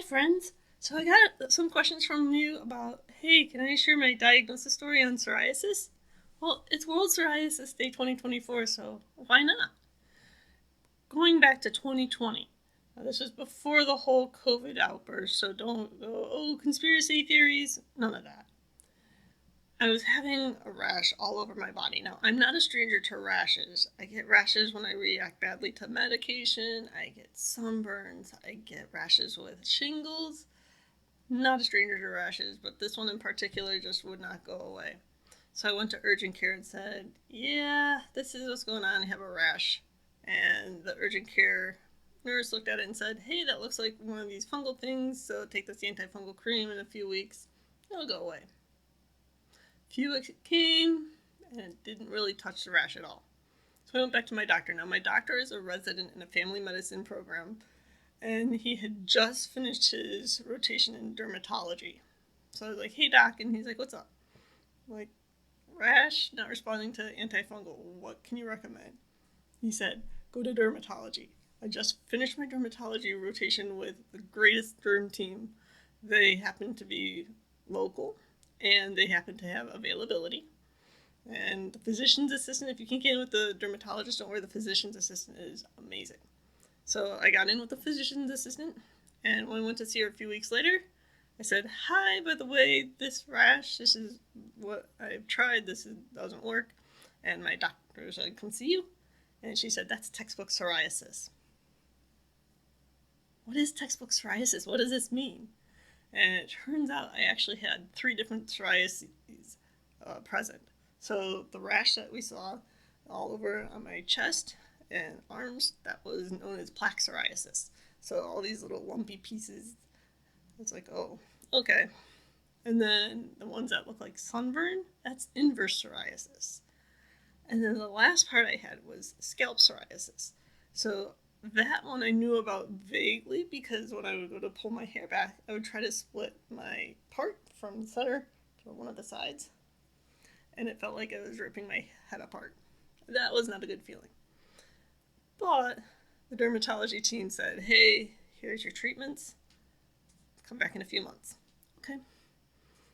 Hi, friends. So I got some questions from you about, hey, can I share my diagnosis story on psoriasis? Well, it's World Psoriasis Day 2024, so why not? Going back to 2020, now this was before the whole COVID outburst, so don't go, oh, conspiracy theories, none of that. I was having a rash all over my body. Now, I'm not a stranger to rashes. I get rashes when I react badly to medication, I get sunburns, I get rashes with shingles. Not a stranger to rashes, but this one in particular just would not go away. So I went to urgent care and said, yeah, this is what's going on. I have a rash. And the urgent care nurse looked at it and said, hey, that looks like one of these fungal things, so take this antifungal cream in a few weeks. It'll go away. A few weeks came, and it didn't really touch the rash at all. So I went back to my doctor. Now, my doctor is a resident in a family medicine program, and he had just finished his rotation in dermatology. So I was like, hey, doc, and he's like, what's up? I'm like, rash, not responding to antifungal. What can you recommend? He said, go to dermatology. I just finished my dermatology rotation with the greatest derm team. They happen to be local, and they happen to have availability. And the physician's assistant, if you can't get in with the dermatologist, don't worry, the physician's assistant is amazing. So I got in with the physician's assistant, and when I went to see her a few weeks later, I said, hi, by the way, this rash, this is what I've tried, doesn't work. And my doctor said, come see you. And she said, that's textbook psoriasis. What is textbook psoriasis? What does this mean? And it turns out I actually had 3 different psoriases present. So the rash that we saw all over on my chest and arms, that was known as plaque psoriasis. So all these little lumpy pieces, it's like, oh, okay. And then the ones that look like sunburn, that's inverse psoriasis. And then the last part I had was scalp psoriasis. So that one I knew about vaguely because when I would go to pull my hair back, I would try to split my part from the center to one of the sides. And it felt like I was ripping my head apart. That was not a good feeling. But the dermatology team said, hey, here's your treatments. Come back in a few months. Okay.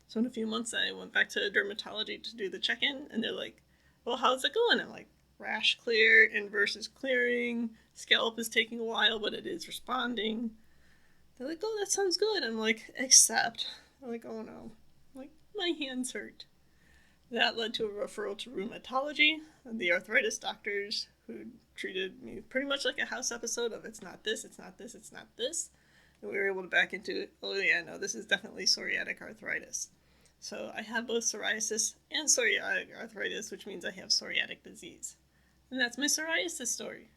So in a few months, I went back to dermatology to do the check-in, and they're like, well, how's it going? I'm like, rash clear, inverse is clearing, scalp is taking a while, but it is responding. They're like, oh, that sounds good. I'm like, except, I'm like, oh no, I'm like, my hands hurt. That led to a referral to rheumatology, and the arthritis doctors who treated me pretty much like a house episode of it's not this, it's not this, it's not this. And we were able to back into it. Oh yeah, no, this is definitely psoriatic arthritis. So I have both psoriasis and psoriatic arthritis, which means I have psoriatic disease. And that's my psoriasis story.